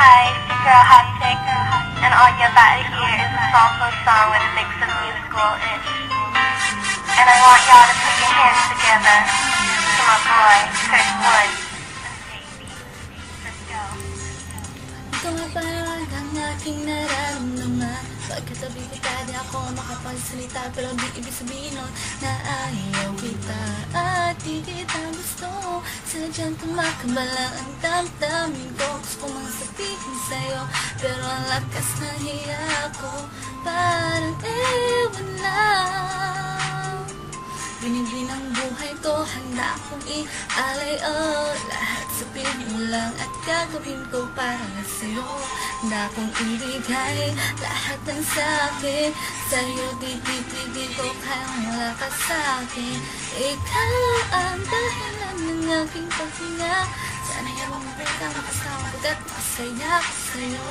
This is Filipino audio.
Hi, girl Hoptic, and all you're about to hear is a soulful song with a mix of musical-ish. And I want y'all to put your hands together to my boy, Chris Woods. Let's go. Ikaw nga parang ang aking nararamdaman. Pagkatabi kita, di ako makapagsalita, pero di ibig sabihin nun na ayaw kita at di kita gusto. Sadyang tumakabala ang damdamin ko. Gusto ko mang sabihin sa'yo, pero ang lakas ng hiya ko parang ewan lang. Binibin ang buhay ko, handa akong i-alay lahat sa piling mo lang at gagawin ko para sa'yo. Handa akong ibigay lahat ng sa'kin sa'yo, di ko kayang wala ka sa'kin. Ikaw ang dahilan ng aking paghinga. Sana yaman mo ka makasama, pagkat masaya ko sa'yo.